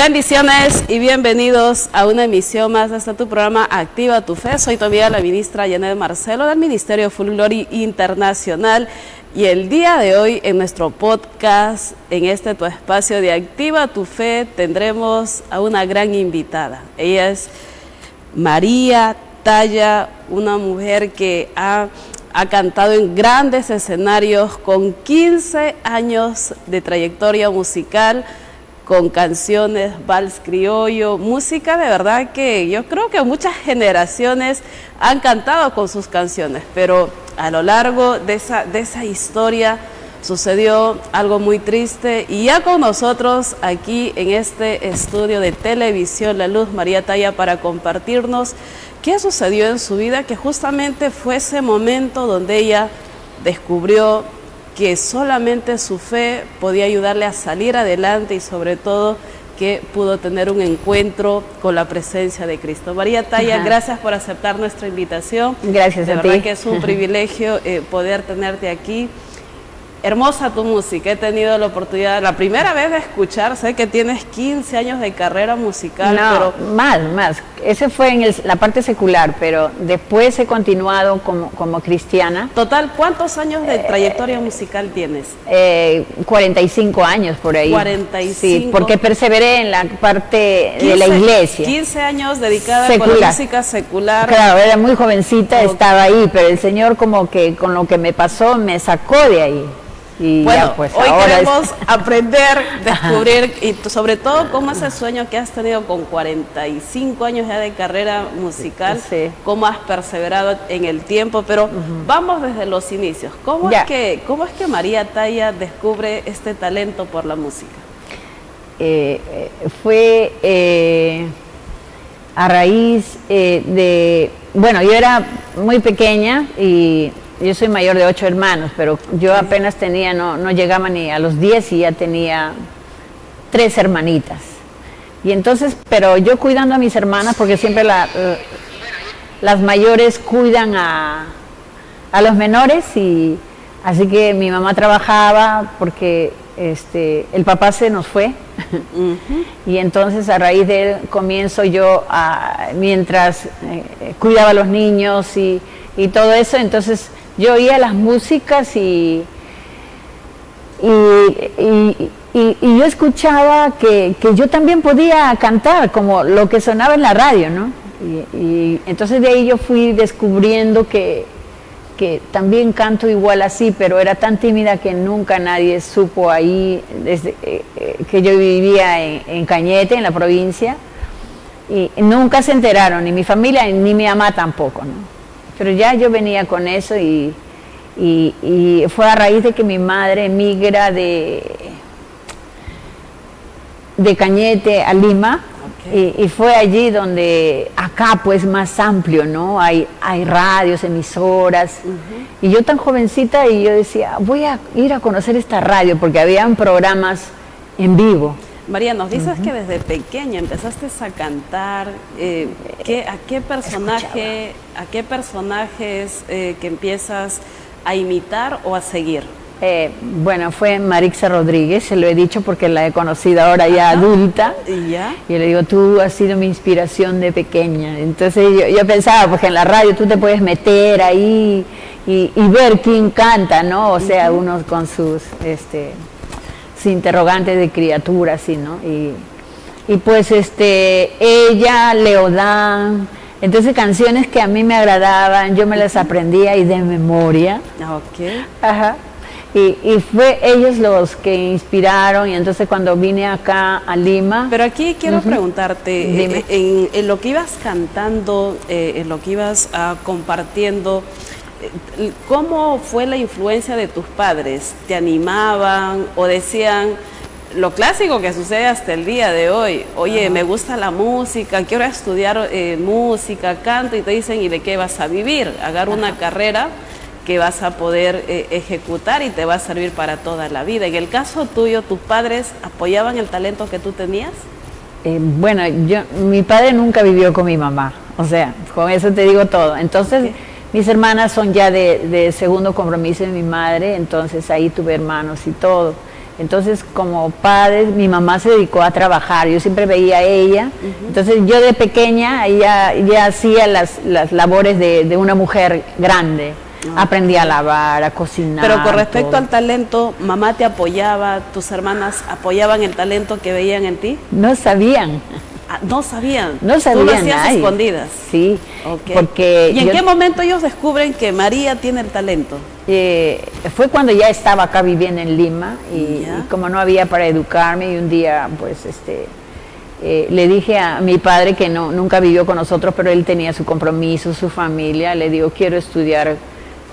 Bendiciones y bienvenidos a una emisión más de este tu programa Activa tu Fe. Soy tu amiga la ministra Janet Marcelo del Ministerio Full Glory Internacional y el día de hoy en nuestro podcast, en este tu espacio de Activa tu Fe, tendremos a una gran invitada. Ella es María Talla, una mujer que ha cantado en grandes escenarios con 15 años de trayectoria musical, con canciones, vals criollo, música de verdad que yo creo que muchas generaciones han cantado con sus canciones, pero a lo largo de esa historia sucedió algo muy triste y ya con nosotros aquí en este estudio de televisión La Luz, María Talla, para compartirnos qué sucedió en su vida, que justamente fue ese momento donde ella descubrió que solamente su fe podía ayudarle a salir adelante y sobre todo que pudo tener un encuentro con la presencia de Cristo. María Talla, gracias por aceptar nuestra invitación. Gracias a ti. De verdad que es un privilegio poder tenerte aquí. Hermosa tu música, he tenido la oportunidad, la primera vez de escuchar, sé que tienes 15 años de carrera musical. No, pero más, ese fue en la parte secular, pero después he continuado como cristiana. Total, ¿cuántos años de trayectoria musical tienes? 45 años por ahí. 45. Sí, porque perseveré en la parte de la iglesia. 15 años dedicada con la música secular. Claro, era muy jovencita, estaba ahí, pero el Señor como que con lo que me pasó me sacó de ahí. Y bueno, ya, pues, hoy queremos aprender, descubrir y sobre todo cómo ese sueño que has tenido con 45 años ya de carrera musical, sí, cómo has perseverado en el tiempo, pero vamos desde los inicios. ¿Cómo es que María Talla descubre este talento por la música? Fue a raíz bueno, yo era muy pequeña y yo soy mayor de 8 hermanos, pero yo apenas tenía, no llegaba ni a los 10 y ya tenía 3 hermanitas. Y entonces, pero yo cuidando a mis hermanas, porque siempre las mayores cuidan a los menores, y así que mi mamá trabajaba porque el papá se nos fue. Y entonces a raíz de él comienzo yo mientras cuidaba a los niños y todo eso, entonces yo oía las músicas y yo escuchaba que yo también podía cantar como lo que sonaba en la radio, ¿no? Y entonces de ahí yo fui descubriendo que también canto igual así, pero era tan tímida que nunca nadie supo ahí, desde que yo vivía en Cañete, en la provincia, y nunca se enteraron, ni mi familia ni mi mamá tampoco, ¿no? Pero ya yo venía con eso y fue a raíz de que mi madre emigra de Cañete a Lima. Y fue allí donde acá pues más amplio, ¿no? Hay radios, emisoras. Y yo tan jovencita, y yo decía, voy a ir a conocer esta radio, porque habían programas en vivo. María, nos dices que desde pequeña empezaste a cantar. ¿A qué personajes que empiezas a imitar o a seguir? Bueno, fue Marixa Rodríguez, se lo he dicho porque la he conocido ahora ya adulta. Y le digo, tú has sido mi inspiración de pequeña. Entonces yo pensaba, porque en la radio tú te puedes meter ahí y ver quién canta, ¿no? O sea, unos con sus interrogantes de criatura, así, ¿no? Y pues ella, Leodán, entonces canciones que a mí me agradaban, yo me las aprendía y de memoria. Ajá. Y fue ellos los que inspiraron, y entonces cuando vine acá a Lima... Pero aquí quiero preguntarte, en lo que ibas cantando, en lo que ibas compartiendo, ¿cómo fue la influencia de tus padres? ¿Te animaban o decían lo clásico que sucede hasta el día de hoy? Oye, me gusta la música, quiero estudiar música, canto, y te dicen, ¿y de qué vas a vivir? Agarra una carrera que vas a poder ejecutar y te va a servir para toda la vida. En el caso tuyo, ¿tus padres apoyaban el talento que tú tenías? Bueno, mi padre nunca vivió con mi mamá, o sea, con eso te digo todo. Entonces, mis hermanas son ya de segundo compromiso de mi madre, entonces ahí tuve hermanos y todo. Entonces, como padre, mi mamá se dedicó a trabajar, yo siempre veía a ella. Entonces, yo de pequeña ya hacía las labores de una mujer grande. Aprendí a lavar, a cocinar. Pero con respecto al talento, ¿mamá te apoyaba? ¿Tus hermanas apoyaban el talento que veían en ti? No sabían. No sabían. No sabían. Tú lo hacías escondidas. Sí. Porque ¿Y en qué momento ellos descubren que María tiene el talento? Fue cuando ya estaba acá viviendo en Lima y como no había para educarme, y un día pues le dije a mi padre, que nunca vivió con nosotros, pero él tenía su compromiso, su familia, le digo, quiero estudiar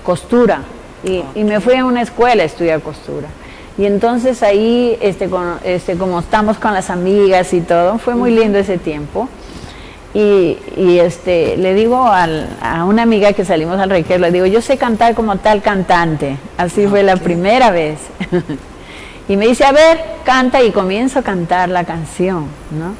costura, y me fui a una escuela a estudiar costura. Y entonces ahí, como estamos con las amigas y todo, fue muy lindo ese tiempo. Y le digo a una amiga que salimos al recreo, le digo, yo sé cantar como tal cantante. Así fue la primera vez. Y me dice, a ver, canta, y comienzo a cantar la canción, ¿no?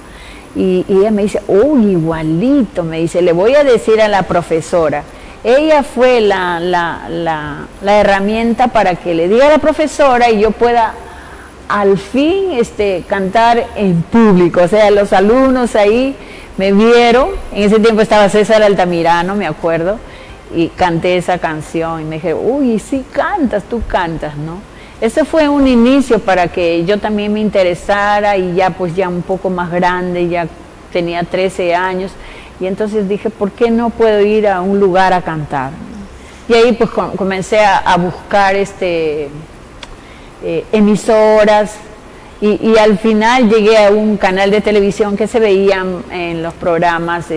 Y ella me dice, uy, igualito, me dice, le voy a decir a la profesora. Ella fue la herramienta para que le diga a la profesora y yo pueda al fin cantar en público. O sea, los alumnos ahí me vieron, en ese tiempo estaba César Altamirano, me acuerdo, y canté esa canción y me dije, uy, sí cantas, tú cantas, ¿no? Ese fue un inicio para que yo también me interesara, y ya pues ya un poco más grande, ya tenía 13 años, y entonces dije, ¿por qué no puedo ir a un lugar a cantar? Y ahí pues comencé a buscar emisoras, y al final llegué a un canal de televisión que se veían en los programas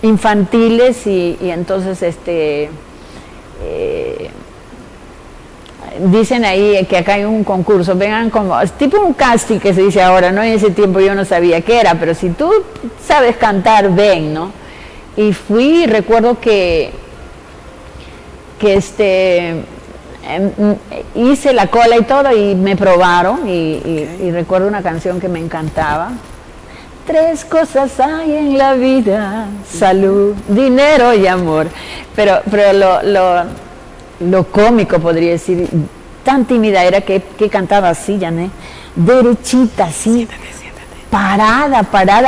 infantiles, y entonces dicen ahí que acá hay un concurso, vengan como, es tipo un casting que se dice ahora, ¿no? En ese tiempo yo no sabía qué era, pero si tú sabes cantar, ven, ¿no? Y fui, recuerdo que hice la cola y todo, y me probaron, y recuerdo una canción que me encantaba, 3 cosas hay en la vida: salud, dinero y amor. Pero lo cómico, podría decir, tan tímida era que cantaba así, Janet, derechita, así, parada,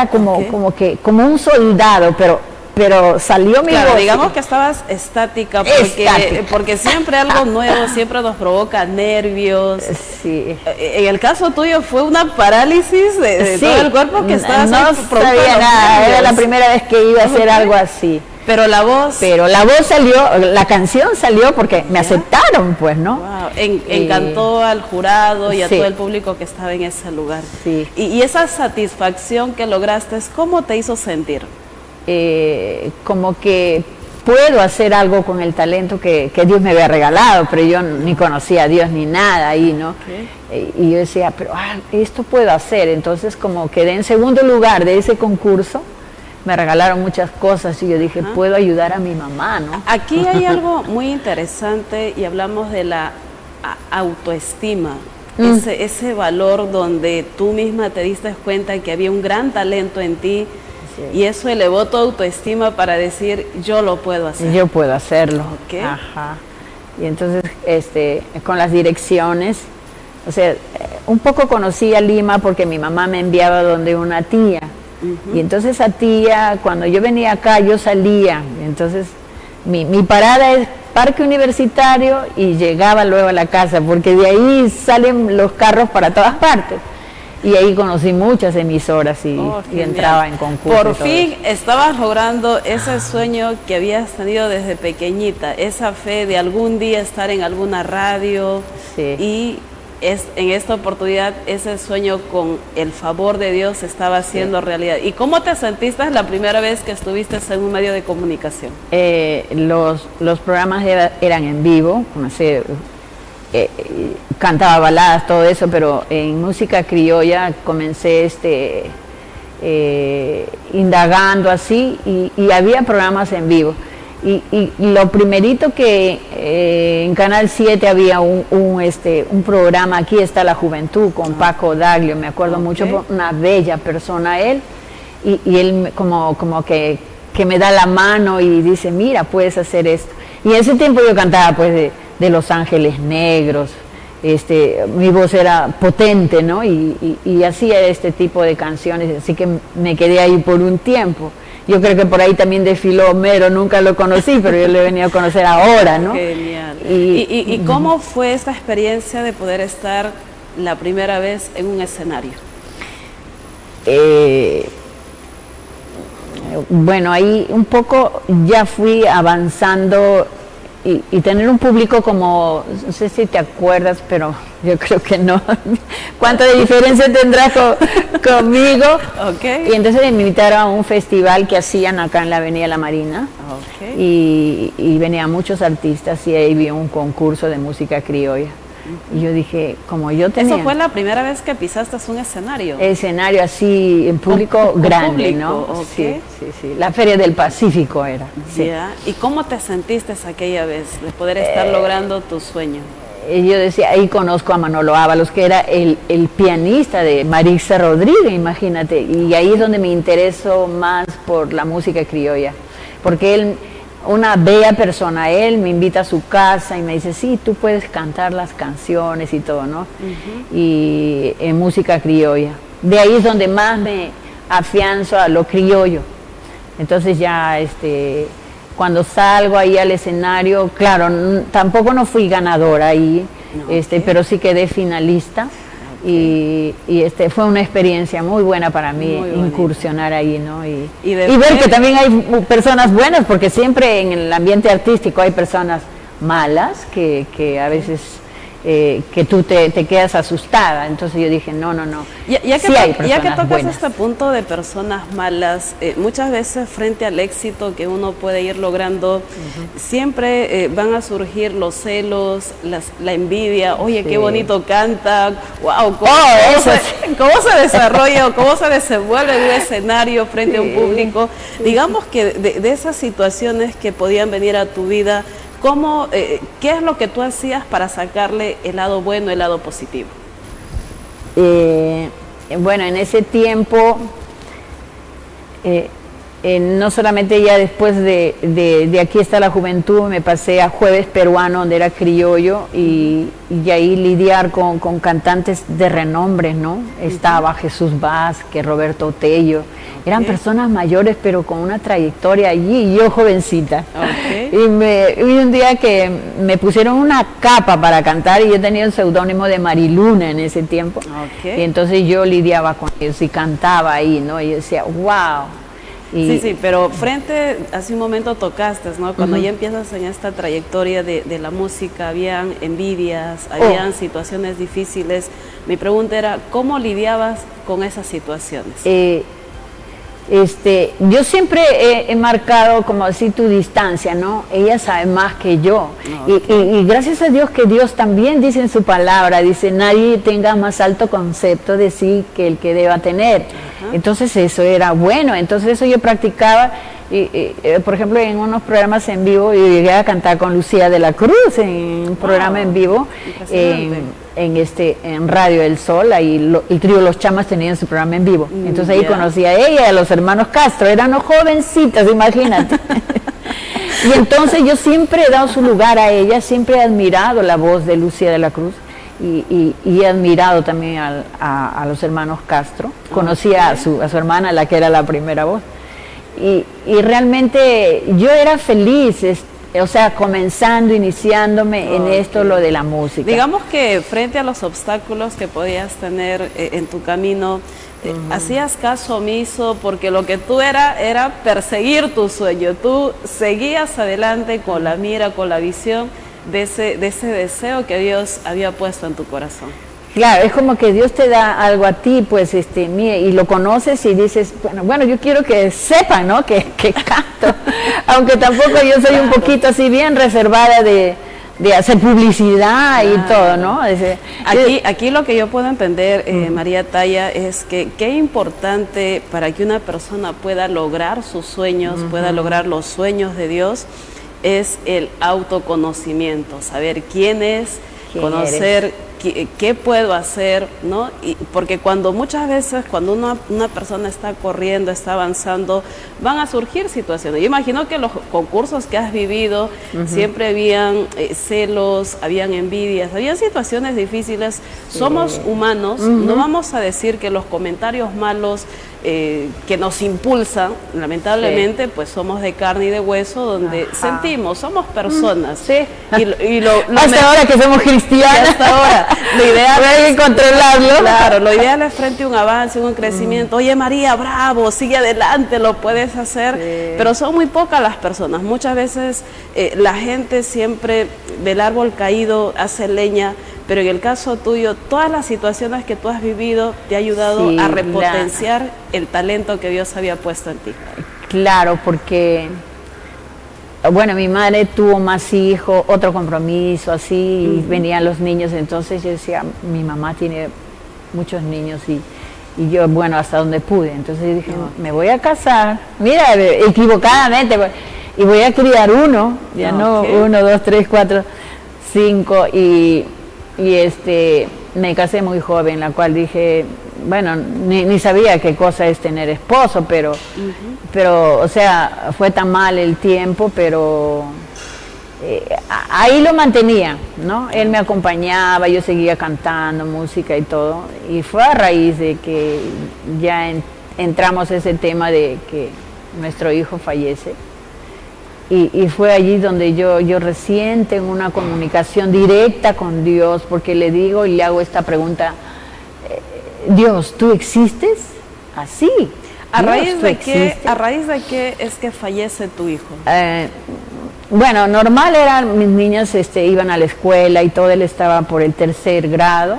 como un soldado, pero salió mi voz. Digamos que estabas estática, porque siempre algo nuevo siempre nos provoca nervios. Sí. En el caso tuyo fue una parálisis de todo el cuerpo que estabas. No sabía nada, era la primera vez que iba a hacer algo así. Pero la voz salió, la canción salió porque me aceptaron, pues, ¿no? Wow. Encantó al jurado y a todo el público que estaba en ese lugar. Sí. Y esa satisfacción que lograste, ¿cómo te hizo sentir? Como que puedo hacer algo con el talento que Dios me había regalado, pero yo ni conocía a Dios ni nada ahí, ¿no? Okay. Y yo decía, pero esto puedo hacer. Entonces, como quedé en segundo lugar de ese concurso, me regalaron muchas cosas y yo dije, puedo ayudar a mi mamá, ¿no? Aquí hay algo muy interesante y hablamos de la autoestima, ese valor donde tú misma te diste cuenta que había un gran talento en ti. Sí. Y eso elevó tu autoestima para decir, yo lo puedo hacer. Yo puedo hacerlo. Okay. Ajá. Y entonces, con las direcciones, o sea, un poco conocí a Lima porque mi mamá me enviaba donde una tía. Y entonces esa tía, cuando yo venía acá, yo salía. Entonces, mi parada es Parque Universitario y llegaba luego a la casa, porque de ahí salen los carros para todas partes. Y ahí conocí muchas emisoras y entraba en concursos. Por fin estabas logrando ese sueño que habías tenido desde pequeñita, esa fe de algún día estar en alguna radio. Sí. Y en esta oportunidad ese sueño, con el favor de Dios, estaba haciendo realidad. ¿Y cómo te sentiste la primera vez que estuviste en un medio de comunicación? Los programas eran en vivo, no sé, cantaba baladas, todo eso, pero en música criolla comencé indagando así y había programas en vivo. Y lo primerito que en Canal 7 había un programa, Aquí está la juventud, con Paco Daglio, me acuerdo mucho, una bella persona él, y él como que me da la mano y dice, mira, puedes hacer esto. Y en ese tiempo yo cantaba pues de Los Ángeles Negros, mi voz era potente, ¿no? Y hacía este tipo de canciones, así que me quedé ahí por un tiempo. Yo creo que por ahí también desfiló Homero, nunca lo conocí, pero yo lo he venido a conocer ahora, ¿no? Genial. ¿Y cómo fue esta experiencia de poder estar la primera vez en un escenario? Bueno, ahí un poco ya fui avanzando y tener un público como, no sé si te acuerdas, pero yo creo que no. ¿Cuánta diferencia tendrá conmigo? Okay. Y entonces me invitaron a un festival que hacían acá en la Avenida La Marina. Okay. Y venían muchos artistas y ahí vi un concurso de música criolla. Y yo dije, como yo tenía... ¿Eso fue la primera vez que pisaste un escenario? Escenario así, en público grande, público, ¿no? Okay. Sí. La Feria del Pacífico era. Sí. Yeah. ¿Y cómo te sentiste aquella vez de poder estar logrando tu sueño? Yo decía, ahí conozco a Manolo Ábalos, que era el pianista de Marixa Rodríguez, imagínate. Y ahí es donde me interesó más por la música criolla. Porque él... Una bella persona, él me invita a su casa y me dice, sí, tú puedes cantar las canciones y todo, ¿no? Y en música criolla. De ahí es donde más me afianzo a lo criollo. Entonces ya, cuando salgo ahí al escenario, claro, tampoco no fui ganadora ahí, pero sí quedé finalista. Y fue una experiencia muy buena para mí, incursionar ahí, ¿no? Y ver que también hay personas buenas, porque siempre en el ambiente artístico hay personas malas que a veces que tú te quedas asustada. Entonces yo dije, no. Ya que tocas este punto de personas malas, muchas veces frente al éxito que uno puede ir logrando, siempre van a surgir los celos, la envidia. Oye, qué bonito canta, wow, ¿cómo se desarrolla o cómo se desenvuelve en un escenario frente a un público? Digamos que de esas situaciones que podían venir a tu vida, ¿qué es lo que tú hacías para sacarle el lado bueno, el lado positivo? Bueno, en ese tiempo no solamente ya después de Aquí está la juventud, me pasé a Jueves Peruano, donde era criollo, y ahí lidiar con cantantes de renombre, ¿no? Estaba Jesús Vázquez, Roberto Tello, eran personas mayores pero con una trayectoria allí, y yo jovencita. Y un día que me pusieron una capa para cantar, y yo tenía el seudónimo de Mariluna en ese tiempo, y entonces yo lidiaba con ellos y cantaba ahí, ¿no? Y yo decía, wow. Sí, pero hace un momento tocaste, ¿no? Cuando ya empiezas en esta trayectoria de la música, habían envidias, habían situaciones difíciles. Mi pregunta era, ¿cómo lidiabas con esas situaciones? Yo siempre he marcado, como decir, tu distancia, ¿no? Ella sabe más que yo. Y gracias a Dios que Dios también dice en su palabra, dice, nadie tenga más alto concepto de sí que el que deba tener. Entonces eso era bueno, entonces eso yo practicaba. Por ejemplo, en unos programas en vivo, yo llegué a cantar con Lucía de la Cruz en un programa en vivo en Radio El Sol. Ahí el trío Los Chamas tenían su programa en vivo, entonces ahí conocí a ella y a los hermanos Castro, eran jovencitas, imagínate. Y entonces yo siempre he dado su lugar a ella, siempre he admirado la voz de Lucía de la Cruz. Y he admirado también a los hermanos Castro. Conocí a su hermana, la que era la primera voz. Y realmente yo era feliz, o sea, comenzando, iniciándome en esto, lo de la música. Digamos que frente a los obstáculos que podías tener en tu camino, hacías caso omiso, porque lo que tú era perseguir tu sueño. Tú seguías adelante con la mira, con la visión de ese deseo que Dios había puesto en tu corazón. Claro, es como que Dios te da algo a ti, pues, mire, y lo conoces y dices, bueno, yo quiero que sepan, ¿no? Que canto, aunque tampoco yo soy un poquito así bien reservada de hacer publicidad y todo, ¿no? Aquí lo que yo puedo entender, María Talla, es que qué importante para que una persona pueda lograr sus sueños, pueda lograr los sueños de Dios, es el autoconocimiento, saber quién es, conocer qué puedo hacer, ¿no? Porque muchas veces cuando una persona está corriendo, está avanzando, van a surgir situaciones. Yo imagino que los concursos que has vivido siempre habían celos, habían envidias, habían situaciones difíciles. Somos humanos, no vamos a decir que los comentarios malos que nos impulsan, lamentablemente, pues somos de carne y de hueso, donde sentimos, somos personas. Hasta ahora que somos cristianos. Hasta ahora. Lo ideal hay que controlarlo. Claro, lo ideal es frente a un avance, un crecimiento. Oye, María, bravo, sigue adelante, lo puedes hacer. Pero son muy pocas las personas. Muchas veces la gente siempre del árbol caído hace leña. Pero en el caso tuyo, todas las situaciones que tú has vivido te ha ayudado a repotenciar el talento que Dios había puesto en ti. Claro, porque, bueno, mi madre tuvo más hijos, otro compromiso, así, y venían los niños, entonces yo decía, mi mamá tiene muchos niños y yo, bueno, hasta donde pude. Entonces dije, me voy a casar, mira, equivocadamente, y voy a criar uno, ya no 1, 2, 3, 4, 5, y me casé muy joven, la cual dije, bueno, ni sabía qué cosa es tener esposo, pero, o sea, fue tan mal el tiempo, pero ahí lo mantenía, ¿no? Él me acompañaba, yo seguía cantando música y todo, y fue a raíz de que ya entramos ese tema de que nuestro hijo fallece. Y fue allí donde yo recién tengo una comunicación directa con Dios, porque le digo y le hago esta pregunta, Dios, ¿tú existes? Así. ¿A raíz de qué es que fallece tu hijo? Bueno, normal eran, mis niños iban a la escuela y todo, él estaba por el 3er grado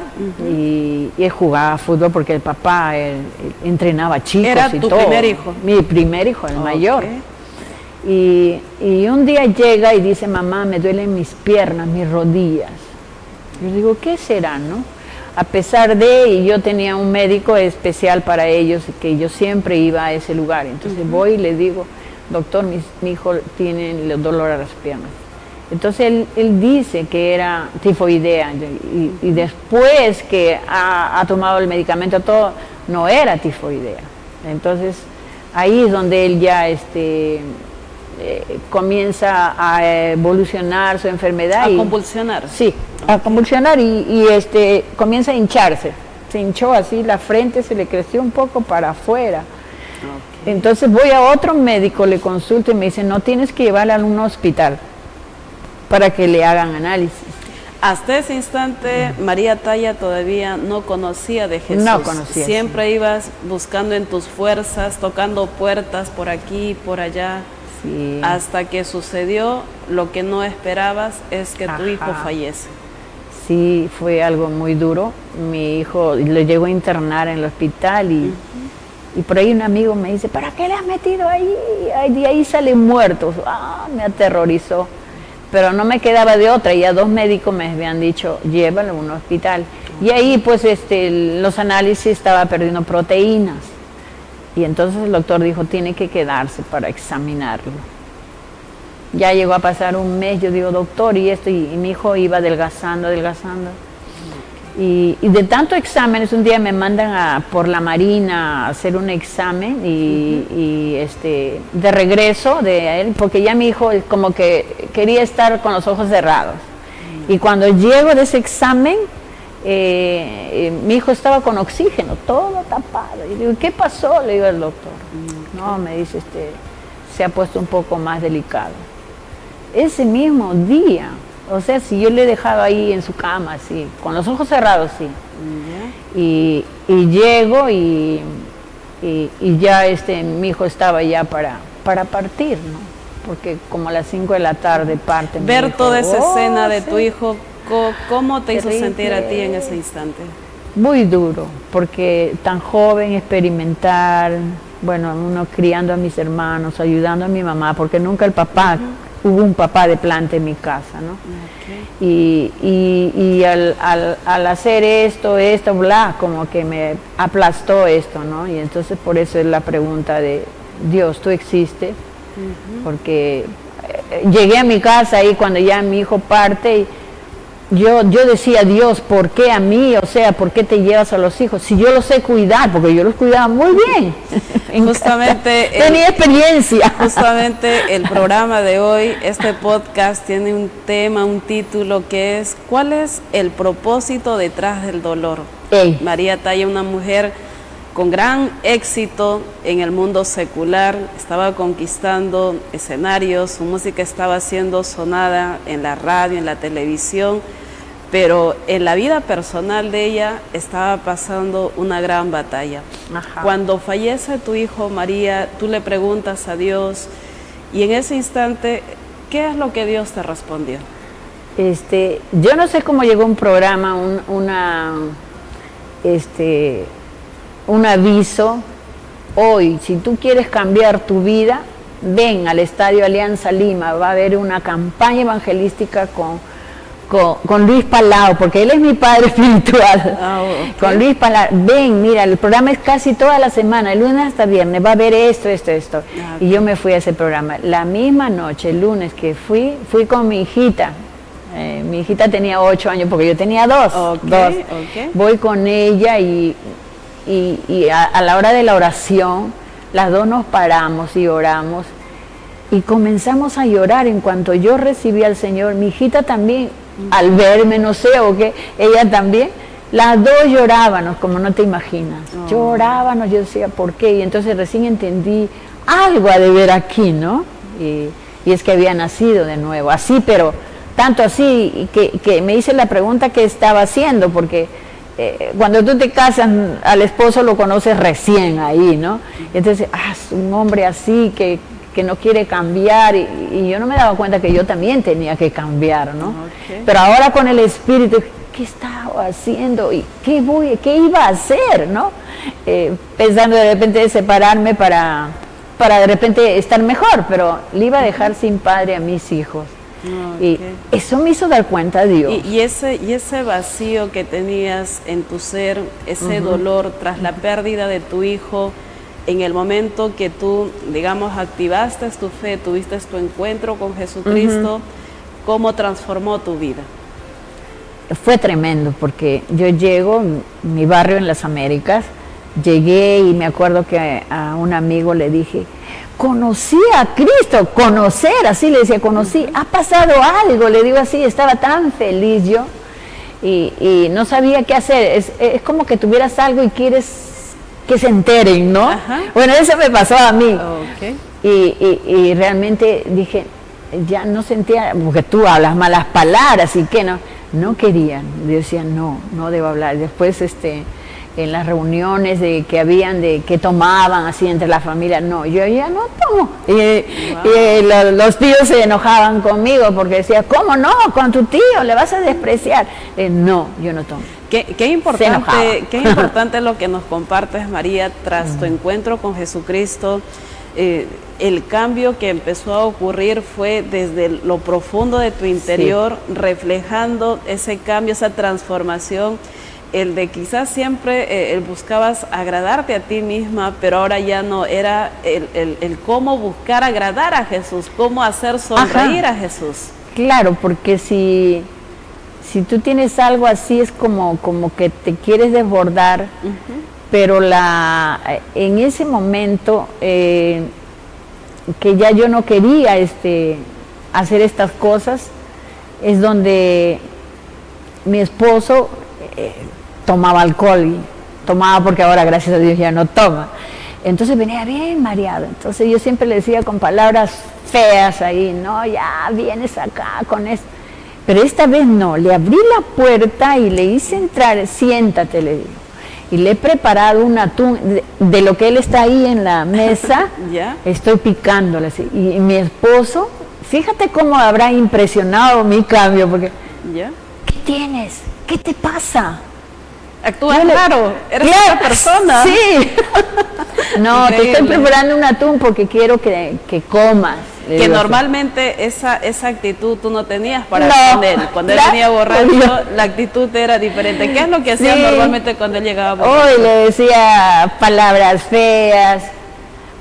y él jugaba fútbol porque el papá él entrenaba chicos y todo. ¿Era tu primer hijo? Mi primer hijo, el mayor. Y un día llega y dice, mamá, me duelen mis piernas, mis rodillas. Yo digo, ¿qué será, no? A pesar y yo tenía un médico especial para ellos, que yo siempre iba a ese lugar. Entonces voy y le digo, doctor, mi hijo tiene el dolor a las piernas. Entonces él dice que era tifoidea, y después que ha tomado el medicamento todo, no era tifoidea. Entonces Ahí es donde él ya comienza a evolucionar su enfermedad. ¿A convulsionar? Sí, a convulsionar y comienza a hincharse. Se hinchó así, la frente se le creció un poco para afuera. Okay. Entonces voy a otro médico, le consulto y me dice, no, tienes que llevarla a un hospital para que le hagan análisis. Hasta ese instante, María Talla todavía no conocía de Jesús. No conocía. Siempre ibas buscando en tus fuerzas, tocando puertas por aquí, por allá. Sí. Hasta que sucedió lo que no esperabas, es que tu hijo fallece. Sí, fue algo muy duro. Mi hijo lo llegó a internar en el hospital y por ahí un amigo me dice, ¿para qué le has metido ahí? De ahí salen muertos. Me aterrorizó. Pero no me quedaba de otra, ya 2 médicos me habían dicho, llévalo a un hospital. Y ahí pues los análisis estaba perdiendo proteínas. Y entonces el doctor dijo, tiene que quedarse para examinarlo. Ya llegó a pasar un mes, yo digo, doctor, y mi hijo iba adelgazando. Y de tantos exámenes, un día me mandan por la Marina a hacer un examen de regreso de él, porque ya mi hijo como que quería estar con los ojos cerrados. Y cuando llego de ese examen, mi hijo estaba con oxígeno, todo tapado. Y digo, ¿qué pasó? Le digo al doctor. No, me dice, se ha puesto un poco más delicado. Ese mismo día, o sea, si yo le he dejado ahí en su cama, así, con los ojos cerrados, sí. Y llego y ya mi hijo estaba ya para partir, ¿no? Porque como a las 5 de la tarde parte. Ver toda esa escena de tu hijo, ¿cómo te hizo sentir a ti en ese instante? Muy duro, porque tan joven, experimentar, bueno, uno criando a mis hermanos, ayudando a mi mamá, porque nunca el papá... Hubo un papá de planta en mi casa, ¿no? Okay. Y al hacer esto, bla, como que me aplastó esto, ¿no? Y entonces por eso es la pregunta de, Dios, ¿tú existes? Porque llegué a mi casa y cuando ya mi hijo parte, y yo decía, Dios, ¿por qué a mí? O sea, ¿por qué te llevas a los hijos? Si yo los sé cuidar, porque yo los cuidaba muy bien. Justamente tenía experiencia. Justamente el programa de hoy, este podcast tiene un tema, un título que es ¿cuál es el propósito detrás del dolor? María Talla, una mujer con gran éxito en el mundo secular, estaba conquistando escenarios, su música estaba siendo sonada en la radio, en la televisión, pero en la vida personal de ella estaba pasando una gran batalla. Cuando fallece tu hijo, María, tú le preguntas a Dios y en ese instante, ¿qué es lo que Dios te respondió? Yo no sé cómo llegó un programa, un aviso, hoy, si tú quieres cambiar tu vida, ven al Estadio Alianza Lima, va a haber una campaña evangelística con Luis Palau, porque él es mi padre espiritual. Okay. Con Luis Palau, ven, mira, el programa es casi toda la semana, el lunes hasta viernes, va a haber esto. Okay. Y yo me fui a ese programa. La misma noche, el lunes que fui con mi hijita. Mi hijita tenía 8 años porque yo tenía 2. Okay. Voy con ella y a la hora de la oración, las dos nos paramos y oramos y comenzamos a llorar. En cuanto yo recibí al Señor, mi hijita también, al verme, no sé o qué, ella también, las dos llorábamos, como no te imaginas. Llorábamos, yo decía, ¿por qué? Y entonces recién entendí, algo ha de ver aquí, ¿no? Y es que había nacido de nuevo, así, pero tanto así que me hice la pregunta que estaba haciendo, porque cuando tú te casas, al esposo lo conoces recién ahí, ¿no? Y entonces, un hombre así que no quiere cambiar, y yo no me daba cuenta que yo también tenía que cambiar, ¿no? Okay. Pero ahora con el Espíritu, ¿qué estaba haciendo? ¿Y qué iba a hacer, no? Pensando de repente de separarme para de repente estar mejor, pero le iba a dejar sin padre a mis hijos. Okay. Y eso me hizo dar cuenta de Dios. Y ese vacío que tenías en tu ser, ese dolor tras la pérdida de tu hijo, en el momento que tú, digamos, activaste tu fe, tuviste tu encuentro con Jesucristo, ¿cómo transformó tu vida? Fue tremendo, porque yo llego, mi barrio en las Américas, llegué y me acuerdo que a un amigo le dije, conocí a Cristo, conocer, así le decía, conocí, ha pasado algo, le digo así, estaba tan feliz yo y no sabía qué hacer, es como que tuvieras algo y quieres que se enteren, ¿no? Ajá. Bueno, eso me pasó a mí. Okay. Y realmente dije, ya no sentía, porque tú hablas malas palabras y que no querían, yo decía, no debo hablar. Después en las reuniones que habían de que tomaban así entre la familia, no, yo ya no tomo. Y los tíos se enojaban conmigo porque decía, ¿cómo no? Con tu tío le vas a despreciar. No, yo no tomo. Qué importante lo que nos compartes, María, tras tu encuentro con Jesucristo. El cambio que empezó a ocurrir fue desde lo profundo de tu interior, reflejando ese cambio, esa transformación. El de quizás siempre buscabas agradarte a ti misma, pero ahora ya no, era el cómo buscar agradar a Jesús, cómo hacer sonreír a Jesús. Claro, porque si tú tienes algo así es como que te quieres desbordar, pero en ese momento que ya yo no quería hacer estas cosas, es donde mi esposo tomaba alcohol y tomaba porque ahora gracias a Dios ya no toma. Entonces venía bien mareado. Entonces yo siempre le decía con palabras feas ahí, no, ya vienes acá con esto. Pero esta vez no, le abrí la puerta y le hice entrar, siéntate, le digo. Y le he preparado un atún, de lo que él está ahí en la mesa, ¿ya? Estoy picándole así. Y mi esposo, fíjate cómo habrá impresionado mi cambio, porque, ¿ya? ¿Qué tienes? ¿Qué te pasa? Actúas raro, eres otra persona. Sí. No, increíble. Te estoy preparando un atún porque quiero que comas. Que normalmente esa actitud tú no tenías para con él. Cuando él venía borracho, la actitud era diferente. ¿Qué es lo que hacías normalmente cuando él llegaba borracho? Hoy le decía palabras feas,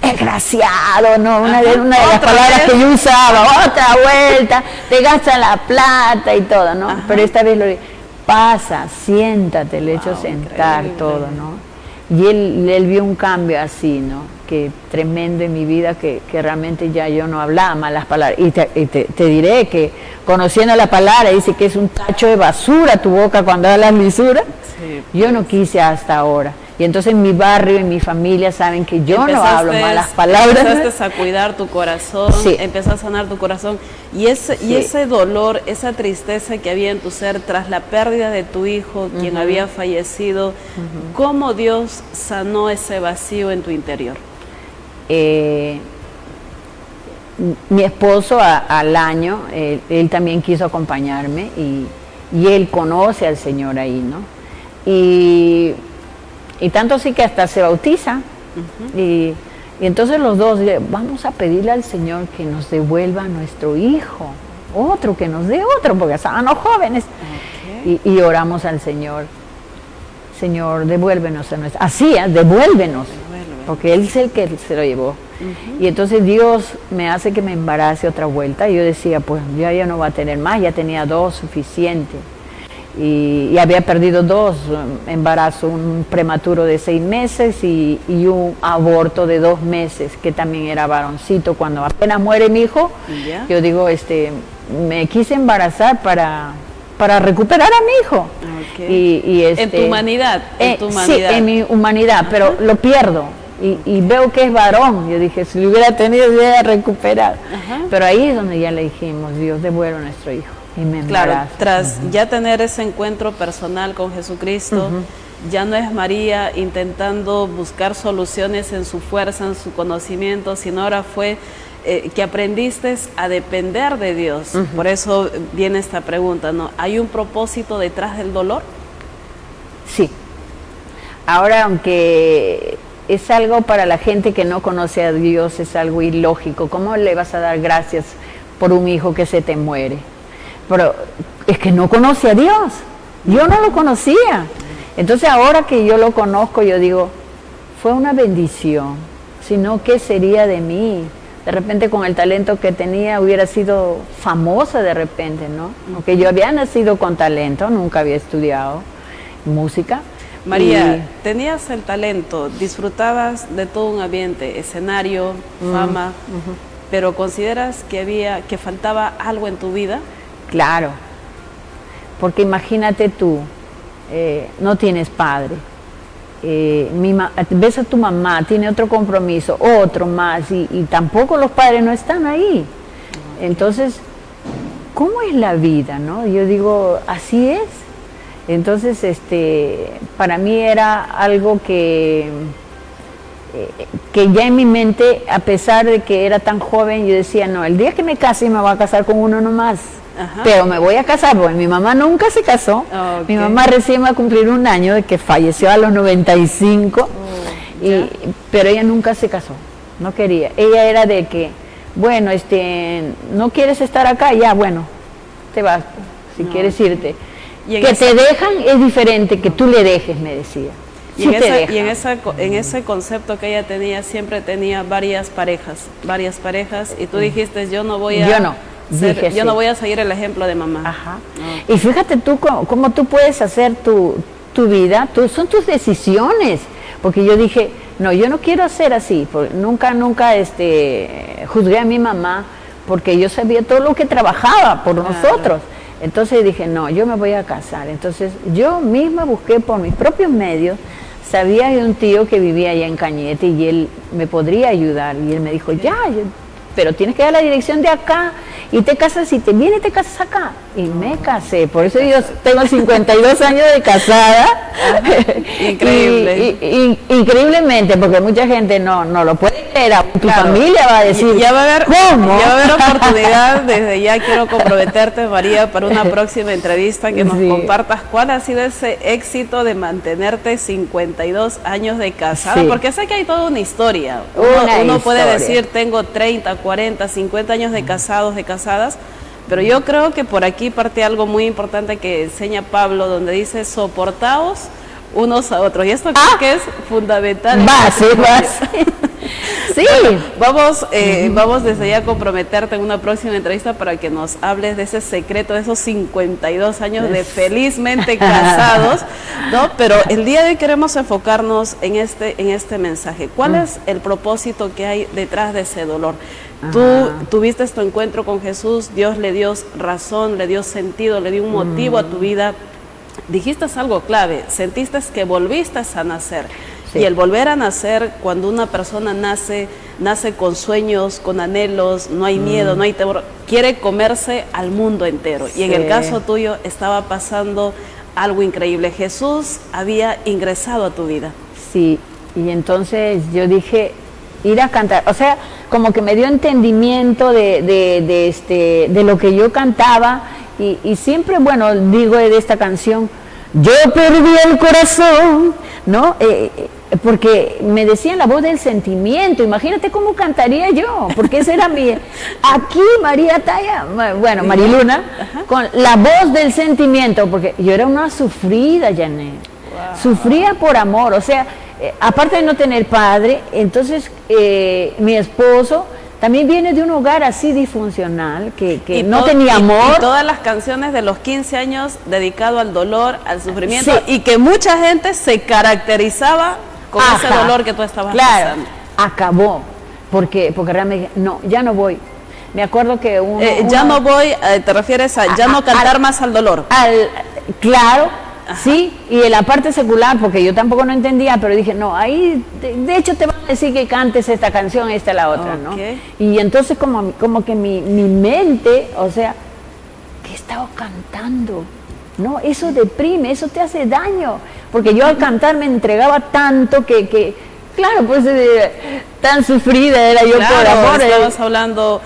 desgraciado, ¿no? Una de las palabras que yo usaba, otra vuelta, te gastan la plata y todo, ¿no? Ajá. Pero esta vez lo dije, pasa, siéntate, le he hecho sentar, increíble. Todo, ¿no? Y él vio un cambio así, ¿no? Que tremendo en mi vida, que realmente ya yo no hablaba malas palabras. Y te diré que conociendo la palabra, dice que es un tacho de basura tu boca cuando hablas lisura. Sí, pues. Yo no quise hasta ahora. Y entonces en mi barrio, en mi familia, saben que yo no hablo malas palabras. Empezaste a cuidar tu corazón, empezaste a sanar tu corazón. Y ese dolor, esa tristeza que había en tu ser tras la pérdida de tu hijo, quien había fallecido, ¿cómo Dios sanó ese vacío en tu interior? Mi esposo al año, él también quiso acompañarme y él conoce al Señor ahí, ¿no? Y tanto así que hasta se bautiza. Y entonces los dos, vamos a pedirle al Señor que nos devuelva a nuestro hijo, otro, que nos dé otro, porque estábamos jóvenes. Okay. Y oramos al Señor, Señor, devuélvenos a nuestro, así, devuélvenos, porque Él es el que se lo llevó. Y entonces Dios me hace que me embarace otra vuelta, y yo decía, pues ya no va a tener más, ya tenía 2 suficientes. Y había perdido 2 embarazos, un prematuro de 6 meses y un aborto de 2 meses, que también era varoncito. Cuando apenas muere mi hijo, yo digo, me quise embarazar para recuperar a mi hijo. Okay. En tu humanidad. Sí, en mi humanidad, pero lo pierdo. Y veo que es varón. Yo dije, si lo hubiera tenido, yo hubiera recuperado. Pero ahí es donde ya le dijimos, Dios, devuelve a nuestro hijo. Claro, tras ya tener ese encuentro personal con Jesucristo, ya no es María intentando buscar soluciones en su fuerza, en su conocimiento, sino ahora fue que aprendiste a depender de Dios. Por eso viene esta pregunta, ¿no? ¿Hay un propósito detrás del dolor? Sí. Ahora, aunque es algo para la gente que no conoce a Dios, es algo ilógico. ¿Cómo le vas a dar gracias por un hijo que se te muere? Pero es que no conoce a Dios, yo no lo conocía. Entonces ahora que yo lo conozco, yo digo, fue una bendición, si no, ¿qué sería de mí? De repente con el talento que tenía hubiera sido famosa de repente, ¿no? Aunque yo había nacido con talento, nunca había estudiado música, María, tenías el talento, disfrutabas de todo un ambiente, escenario, fama, pero ¿consideras que faltaba algo en tu vida? Claro, porque imagínate tú, no tienes padre, ves a tu mamá, tiene otro compromiso, otro más, y tampoco los padres no están ahí. Entonces, ¿cómo es la vida, no? Yo digo, así es. Entonces, para mí era algo que ya en mi mente, a pesar de que era tan joven, yo decía, no, el día que me case me voy a casar con uno nomás. Ajá. Pero me voy a casar, porque mi mamá nunca se casó. Okay. Mi mamá recién va a cumplir un año de que falleció a los 95, pero ella nunca se casó, no quería. Ella era de que, bueno, no quieres estar acá, ya, bueno, te vas, si quieres irte. Que te dejan es diferente que tú le dejes, me decía. Y en ese concepto que ella tenía, siempre tenía varias parejas, y tú dijiste, yo no voy a seguir el ejemplo de mamá. Ajá. Y fíjate tú cómo tú puedes hacer tu vida, son tus decisiones, porque yo dije, no, yo no quiero hacer así, porque nunca juzgué a mi mamá, porque yo sabía todo lo que trabajaba por nosotros. Entonces dije, no, yo me voy a casar. Entonces yo misma busqué por mis propios medios, sabía de un tío que vivía allá en Cañete y él me podría ayudar. Y él me dijo, pero tienes que dar la dirección de acá y te casas, y te casas acá. Y me casé, por eso yo tengo 52 años de casada. Increíble. Increíblemente, porque mucha gente no lo puede creer, tu familia va a decir, ya va a haber, ¿cómo? Ya va a haber oportunidad, desde ya quiero comprometerte, María, para una próxima entrevista, que nos compartas cuál ha sido ese éxito de mantenerte 52 años de casada, porque sé que hay toda una historia. Uno puede decir, tengo 30, 40, 50 años de casados, de casadas, pero yo creo que por aquí parte algo muy importante que enseña Pablo, donde dice, soportaos unos a otros, y esto creo que es fundamental. Sí. Bueno, vamos desde ya a comprometerte en una próxima entrevista para que nos hables de ese secreto, de esos 52 años de felizmente casados, ¿no? Pero el día de hoy queremos enfocarnos en este mensaje. ¿Cuál es el propósito que hay detrás de ese dolor? Tú tuviste tu encuentro con Jesús, Dios le dio razón, le dio sentido, le dio un motivo a tu vida. Dijiste algo clave, sentiste que volviste a nacer. Sí. Y el volver a nacer, cuando una persona nace con sueños, con anhelos, no hay miedo, no hay temor, quiere comerse al mundo entero. Sí. Y en el caso tuyo estaba pasando algo increíble. Jesús había ingresado a tu vida. Sí, y entonces yo dije, ir a cantar, o sea, como que me dio entendimiento de lo que yo cantaba, y siempre, bueno, digo de esta canción, yo perdí el corazón, ¿no? Porque me decían la voz del sentimiento, imagínate cómo cantaría yo, porque ese era aquí María Taya, bueno, Mariluna, con la voz del sentimiento, porque yo era una sufrida, Janet, sufría por amor, o sea, aparte de no tener padre, entonces mi esposo también viene de un hogar así disfuncional, que no tenía amor. Y todas las canciones de los 15 años dedicado al dolor, al sufrimiento, y que mucha gente se caracterizaba con ese dolor que tú estabas pasando. Acabó, porque realmente, no, ya no voy. Me acuerdo que ya no voy, te refieres a ya no cantar más al dolor. Claro. Ajá. Sí, y en la parte secular, porque yo tampoco no entendía, pero dije, no, ahí, de hecho te van a decir que cantes esta canción, esta la otra, ¿no? Y entonces como que mi mente, o sea, ¿qué estaba cantando? No, eso deprime, eso te hace daño, porque yo al cantar me entregaba tanto que claro, pues tan sufrida era yo por amor. Estabas hablando,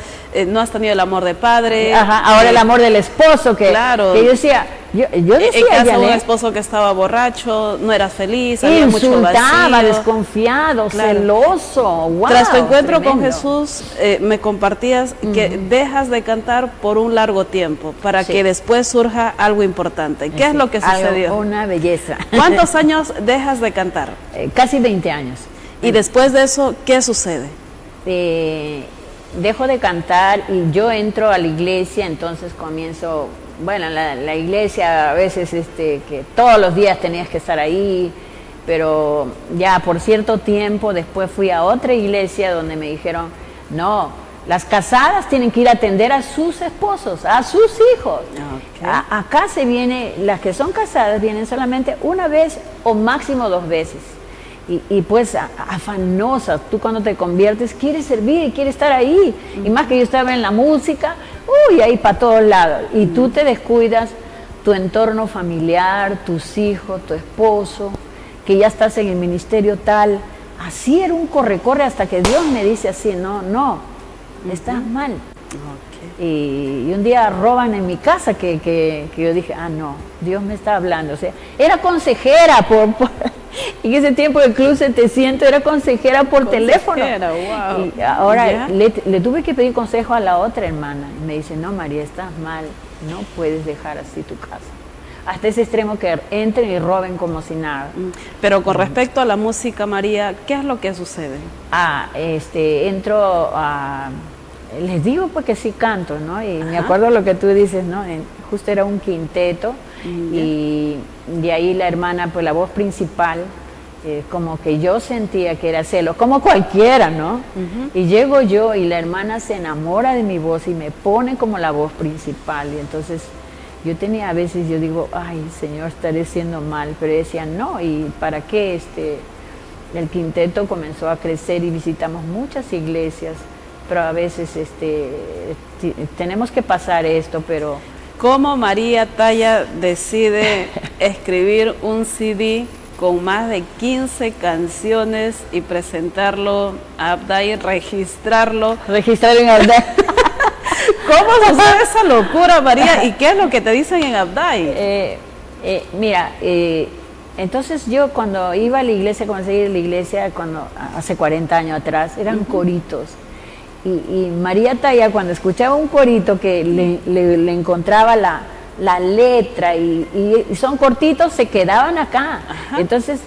no has tenido el amor de padre. Ahora el amor del esposo, que yo decía... Yo decía, en caso de un esposo que estaba borracho, no eras feliz, había mucho vacío, desconfiado, celoso. Wow, tras tu encuentro con Jesús, me compartías que dejas de cantar por un largo tiempo para que después surja algo importante. ¿Qué es lo que sucedió? Una belleza. ¿Cuántos años dejas de cantar? Casi 20 años. Y después de eso, ¿qué sucede? Dejo de cantar y yo entro a la iglesia, entonces comienzo... Bueno, la iglesia a veces que todos los días tenías que estar ahí, pero ya por cierto tiempo después fui a otra iglesia donde me dijeron, no, las casadas tienen que ir a atender a sus esposos, a sus hijos. Okay. Acá se viene, las que son casadas vienen solamente una vez o máximo 2 veces. Y pues afanosa, tú cuando te conviertes quieres servir y quieres estar ahí. Y más que yo estaba en la música, ahí para todos lados. Y tú te descuidas tu entorno familiar, tus hijos, tu esposo, que ya estás en el ministerio tal. Así era un corre-corre hasta que Dios me dice así, no, estás mal. Okay. Y un día roban en mi casa que yo dije, no, Dios me está hablando. O sea, era consejera en ese tiempo del Club 700 era consejera por teléfono. Wow. Y ahora le tuve que pedir consejo a la otra hermana. Y me dice, no, María, estás mal, no puedes dejar así tu casa. Hasta ese extremo que entren y roben como si nada. Pero con respecto a la música, María, ¿qué es lo que sucede? Entro a... Les digo porque sí canto, ¿no? Y me acuerdo lo que tú dices, ¿no? Justo era un quinteto y de ahí la hermana, pues la voz principal, como que yo sentía que era celo, como cualquiera, ¿no? Y llego yo y la hermana se enamora de mi voz y me pone como la voz principal. Y entonces yo tenía a veces, yo digo, ay, Señor, estaré siendo mal, pero decía, no, ¿y para qué? El quinteto comenzó a crecer y visitamos muchas iglesias, pero a veces tenemos que pasar esto, pero... ¿Cómo María Talla decide escribir un CD con más de 15 canciones y presentarlo a Abdai, registrarlo? Registrar en Abdai. ¿Cómo sucede esa locura, María? ¿Y qué es lo que te dicen en Abdai? Mira, entonces yo cuando iba a la iglesia, comencé a ir a la iglesia hace 40 años atrás, eran coritos. Y María Talla, cuando escuchaba un corito que le encontraba la letra y son cortitos, se quedaban acá. Ajá. Entonces,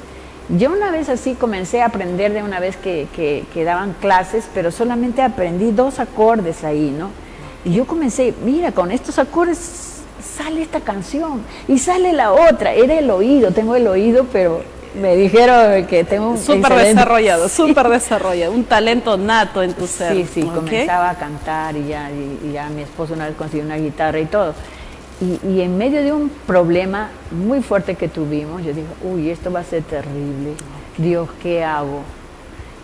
yo una vez así comencé a aprender de una vez que daban clases, pero solamente aprendí 2 acordes ahí, ¿no? Y yo comencé, mira, con estos acordes sale esta canción y sale la otra. Era el oído, tengo el oído, pero... Me dijeron que tengo un súper desarrollado, un talento nato en tu ser. Sí, comenzaba a cantar y ya mi esposo una vez consiguió una guitarra y todo. Y en medio de un problema muy fuerte que tuvimos, yo dije, uy, esto va a ser terrible. Dios, ¿qué hago?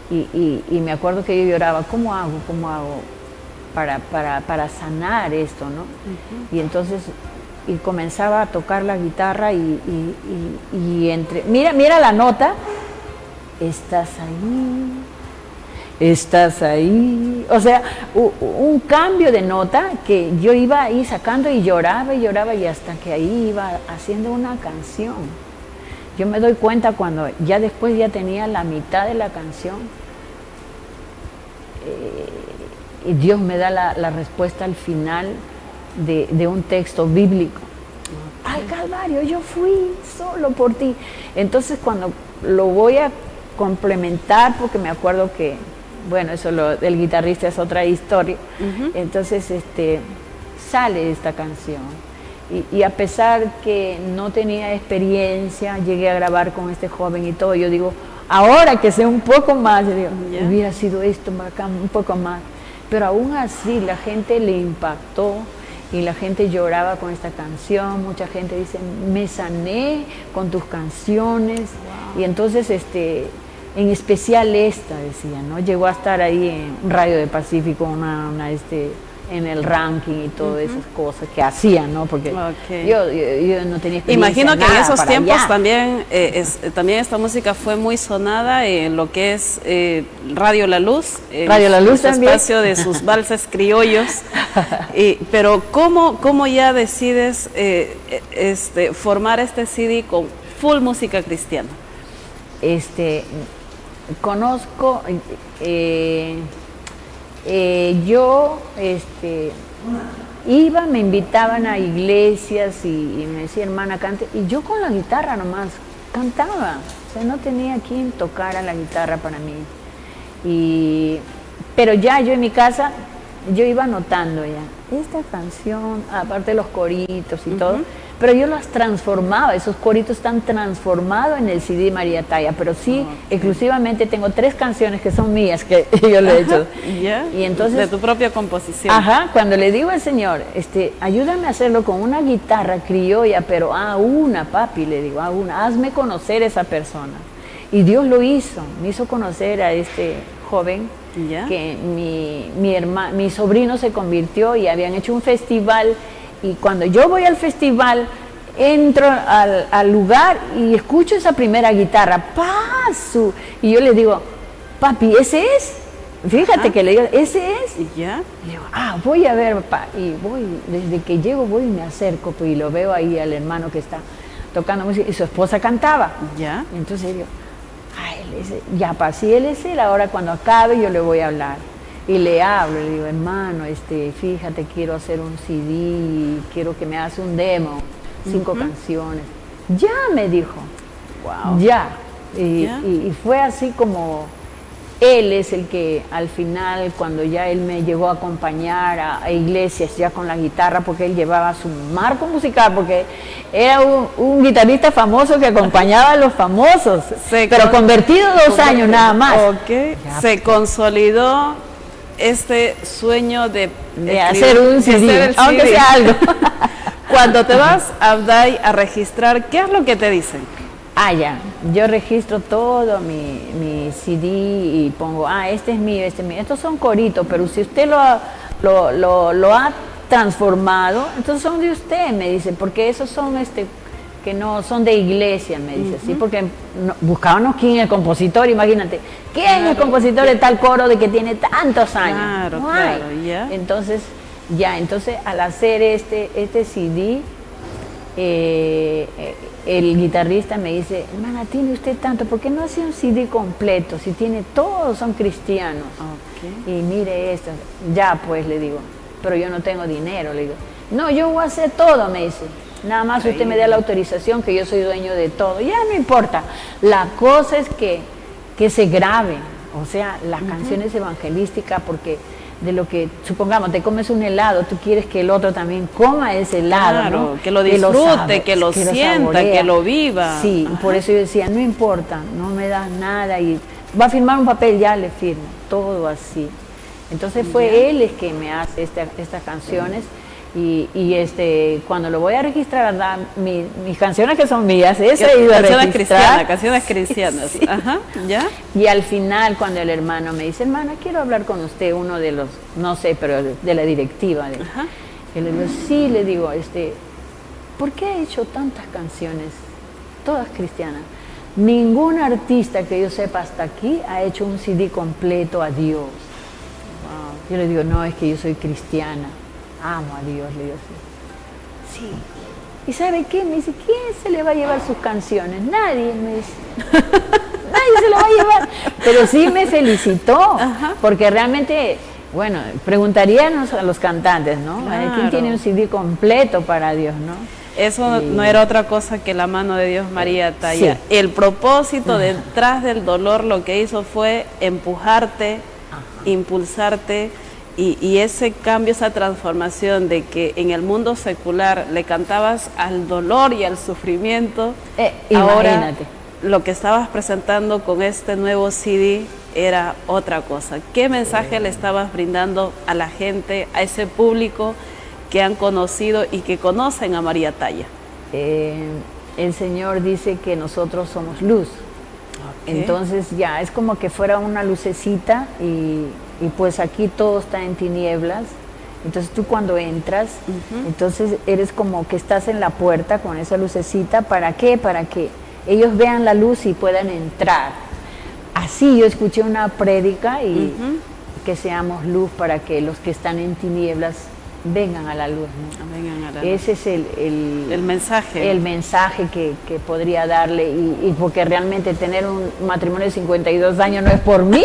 Y me acuerdo que yo lloraba, ¿cómo hago para sanar esto, no? Y entonces... y comenzaba a tocar la guitarra y mira la nota, estás ahí, o sea, un cambio de nota que yo iba ahí sacando y lloraba y hasta que ahí iba haciendo una canción. Yo me doy cuenta cuando ya después ya tenía la mitad de la canción y Dios me da la respuesta al final de un texto bíblico. Al Calvario, yo fui solo por ti. Entonces cuando lo voy a complementar, porque me acuerdo que, bueno, eso del guitarrista es otra historia, entonces sale esta canción. Y a pesar que no tenía experiencia, llegué a grabar con este joven y todo, yo digo, ahora que sé un poco más, yo digo, hubiera sido esto, un poco más. Pero aún así la gente le impactó. Y la gente lloraba con esta canción, mucha gente dice, me sané con tus canciones. Wow. Y entonces, en especial esta, decía, ¿no? Llegó a estar ahí en Radio de Pacífico, en el ranking y todas esas cosas que hacían, ¿no? Porque yo no tenía experiencia. Imagino que en esos tiempos allá. También esta música fue muy sonada en lo que es Radio La Luz. Radio La Luz también. Espacio de sus valses criollos. Pero ¿cómo ya decides formar este CD con full música cristiana? Conozco... yo iba, me invitaban a iglesias y me decía, hermana, cante, y yo con la guitarra nomás cantaba, o sea, no tenía quien tocara la guitarra para mí. Pero ya yo en mi casa, yo iba anotando ya, esta canción, aparte de los coritos y todo, pero yo las transformaba, esos coritos están transformados en el CD María Talla, pero sí, exclusivamente tengo 3 canciones que son mías, que yo le he hecho. Y entonces, de tu propia composición. Cuando le digo al Señor, ayúdame a hacerlo con una guitarra criolla, pero papi, le digo, hazme conocer esa persona. Y Dios lo hizo, me hizo conocer a este joven, que mi sobrino se convirtió y habían hecho un festival, y cuando yo voy al festival, entro al lugar y escucho esa primera guitarra, ¡paso! Y yo le digo, papi, ¿ese es? Fíjate que le digo, ¿ese es? Y le digo, voy a ver, papá. Y voy, desde que llego voy y me acerco, pues, y lo veo ahí al hermano que está tocando música, y su esposa cantaba. Y entonces digo, si él es él, ahora cuando acabe yo le voy a hablar. Y le hablo, le digo, hermano, fíjate, quiero hacer un CD, quiero que me hagas un demo, 5 canciones. Ya, me dijo. Wow. Ya. Y fue así como él es el que al final, cuando ya él me llegó a acompañar a iglesias ya con la guitarra, porque él llevaba su marco musical, porque era un guitarrista famoso que acompañaba a los famosos, pero convertido 2 años nada más. Se consolidó este sueño de hacer un CD, aunque sea algo. Cuando te vas a Abday a registrar, ¿qué es lo que te dicen? Yo registro todo mi CD y pongo, este es mío, estos son coritos, pero si usted lo ha transformado, entonces son de usted, me dice, porque esos son que no son de iglesia, me dice, ¿sí? Porque buscábamos quién es el compositor, imagínate, ¿quién es el compositor de tal coro de que tiene tantos años? Entonces, al hacer este CD, el guitarrista me dice, hermana, tiene usted tanto, ¿por qué no hace un CD completo? Si tiene, todos son cristianos. Y mire esto, pues le digo, pero yo no tengo dinero, le digo, no, yo voy a hacer todo, me dice. Nada más usted me da la autorización, que yo soy dueño de todo. Ya no importa. La cosa es que se graben, o sea, las canciones evangelísticas, porque de lo que, supongamos, te comes un helado, tú quieres que el otro también coma ese helado, ¿no? Que lo disfrute, que lo sienta, que lo viva. Sí, por eso yo decía, no importa, no me das nada, y va a firmar un papel, ya le firmo, todo así. Entonces fue él el que me hace estas canciones. Y cuando lo voy a registrar, ¿verdad? Mis canciones que son mías, canciones cristianas. Y al final, cuando el hermano me dice, hermana, quiero hablar con usted, uno de los, no sé, pero de la directiva. Y le digo, sí, le digo, ¿por qué ha hecho tantas canciones, todas cristianas? Ningún artista que yo sepa hasta aquí ha hecho un CD completo a Dios. Yo le digo, no, es que yo soy cristiana. Amo a Dios, le digo así. Sí. ¿Y sabe qué? Me dice, ¿quién se le va a llevar sus canciones? Nadie, me dice. Nadie se lo va a llevar. Pero sí me felicitó, porque realmente, bueno, preguntaríamos a los cantantes, ¿no? ¿Quién tiene un CD completo para Dios, no? Eso no era otra cosa que la mano de Dios María Talla. El propósito detrás del dolor lo que hizo fue empujarte, impulsarte, y ese cambio, esa transformación de que en el mundo secular le cantabas al dolor y al sufrimiento, ahora lo que estabas presentando con este nuevo CD era otra cosa. ¿Qué mensaje le estabas brindando a la gente, a ese público que han conocido y que conocen a María Talla? El Señor dice que nosotros somos luz. Entonces ya es como que fuera una lucecita y pues aquí todo está en tinieblas. Entonces tú cuando entras, entonces eres como que estás en la puerta con esa lucecita. ¿Para qué? Para que ellos vean la luz y puedan entrar. Así yo escuché una prédica y que seamos luz para que los que están en tinieblas vengan a la luz, ¿no? Vengan a la Ese luz. es el mensaje. El mensaje que podría darle, y porque realmente tener un matrimonio de 52 años no es por mí,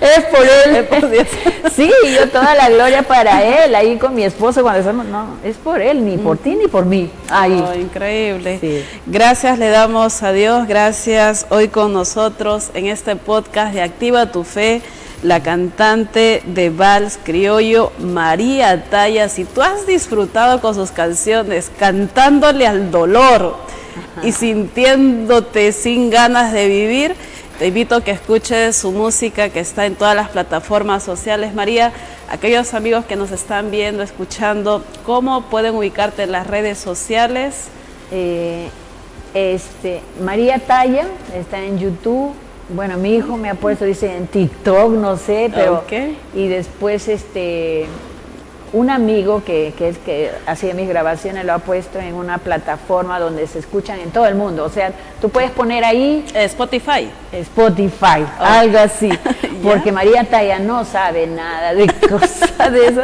es por él. Es por Dios. Sí, yo toda la gloria para él, ahí con mi esposo cuando estamos, no, es por él, ni por ti ni por mí. Ahí. Increíble. Sí. Gracias le damos a Dios, gracias hoy con nosotros en este podcast de Activa tu Fe. la cantante de vals criollo María Talla. Si tú has disfrutado con sus canciones, cantándole al dolor y sintiéndote sin ganas de vivir, te invito a que escuches su música que está en todas las plataformas sociales. María, aquellos amigos que nos están viendo, escuchando, ¿cómo pueden ubicarte en las redes sociales? María Talla está en YouTube. Bueno, mi hijo me ha puesto, dice, en TikTok, no sé, pero... Okay. Y después, un amigo que hacía mis grabaciones lo ha puesto en una plataforma donde se escuchan en todo el mundo. O sea, tú puedes poner ahí... Spotify. Spotify, algo así. Porque María Talla no sabe nada de cosas de eso.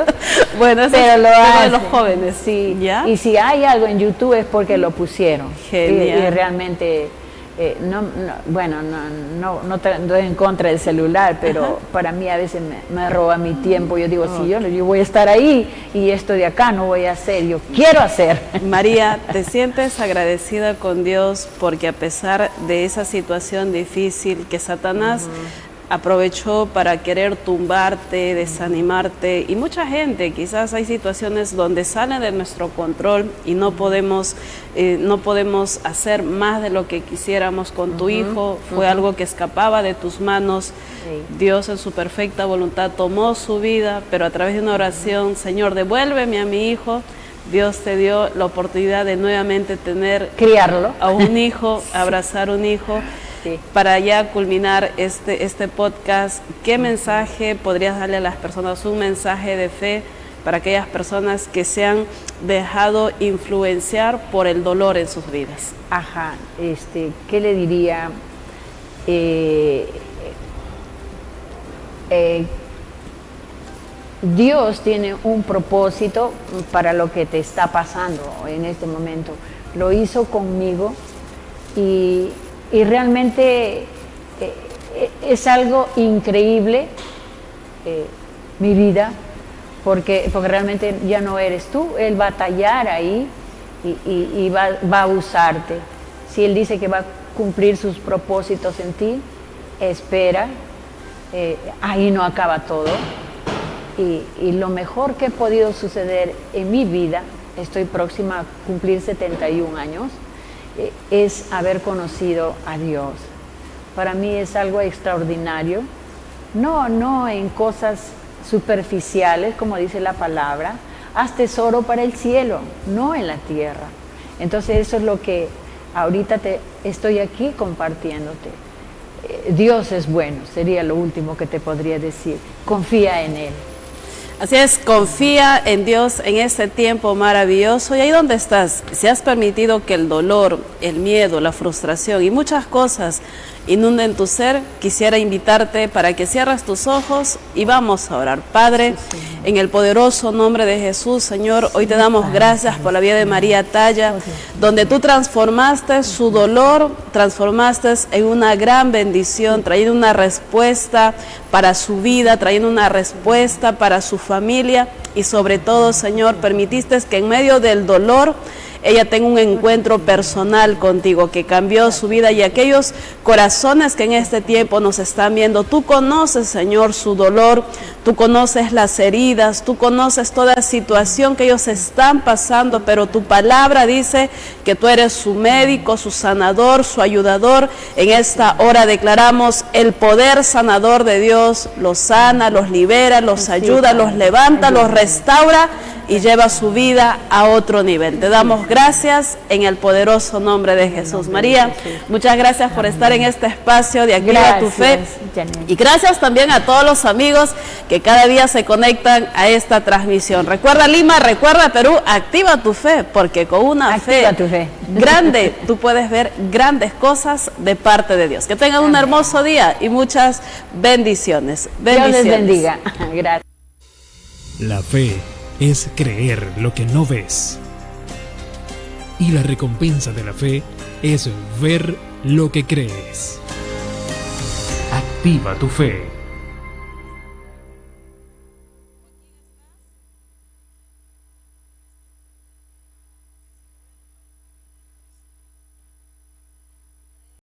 Bueno, eso pero lo hace. De los jóvenes. Sí. ¿Ya? Y si hay algo en YouTube es porque lo pusieron. Genial. Y realmente... no estoy en contra del celular, pero ajá, para mí a veces me roba mi tiempo. Yo digo, si yo voy a estar ahí y esto de acá no voy a hacer, yo quiero hacer. María, ¿te sientes agradecida con Dios porque a pesar de esa situación difícil que Satanás aprovechó para querer tumbarte, desanimarte, y mucha gente, quizás hay situaciones donde salen de nuestro control y no podemos hacer más de lo que quisiéramos con tu hijo, fue algo que escapaba de tus manos, Dios en su perfecta voluntad tomó su vida, pero a través de una oración, Señor, devuélveme a mi hijo, Dios te dio la oportunidad de nuevamente criarlo a un hijo, abrazar un hijo. Sí. Para ya culminar este podcast, ¿qué mensaje podrías darle a las personas? Un mensaje de fe para aquellas personas que se han dejado influenciar por el dolor en sus vidas. Ajá, ¿qué le diría? Dios tiene un propósito para lo que te está pasando en este momento. Lo hizo conmigo y realmente es algo increíble mi vida, porque realmente ya no eres tú, Él va a tallar ahí y va a usarte. Si Él dice que va a cumplir sus propósitos en ti, espera, ahí no acaba todo. Y lo mejor que ha podido suceder en mi vida, estoy próxima a cumplir 71 años, es haber conocido a Dios. Para mí es algo extraordinario, no en cosas superficiales, como dice la palabra, haz tesoro para el cielo, no en la tierra. Entonces eso es lo que ahorita estoy aquí compartiéndote. Dios es bueno, sería lo último que te podría decir. Confía en Él. Así es, confía en Dios en este tiempo maravilloso y ahí donde estás, si has permitido que el dolor, el miedo, la frustración y muchas cosas inunden tu ser, quisiera invitarte para que cierres tus ojos y vamos a orar. Padre, en el poderoso nombre de Jesús, Señor, hoy te damos gracias por la vida de María Talla, donde tú transformaste su dolor, transformaste en una gran bendición, trayendo una respuesta para su vida, trayendo una respuesta para su familia y sobre todo, Señor, permitiste que en medio del dolor ella tenga un encuentro personal contigo que cambió su vida, y aquellos corazones que en este tiempo nos están viendo, tú conoces, Señor, su dolor, tú conoces las heridas, tú conoces toda situación que ellos están pasando, pero tu palabra dice que tú eres su médico, su sanador, su ayudador. En esta hora declaramos el poder sanador de Dios, los sana, los libera, los ayuda, los levanta, los restaura y lleva su vida a otro nivel. Te damos gracias en el poderoso nombre de Jesús. María, muchas gracias por estar en este espacio de Activa tu Fe. Y gracias también a todos los amigos que cada día se conectan a esta transmisión. Recuerda Lima, recuerda Perú, activa tu fe, porque con una fe grande tú puedes ver grandes cosas de parte de Dios. Que tengan un hermoso día y muchas bendiciones. Dios les bendiga. Gracias. La fe es creer lo que no ves. Y la recompensa de la fe es ver lo que crees. Activa tu fe.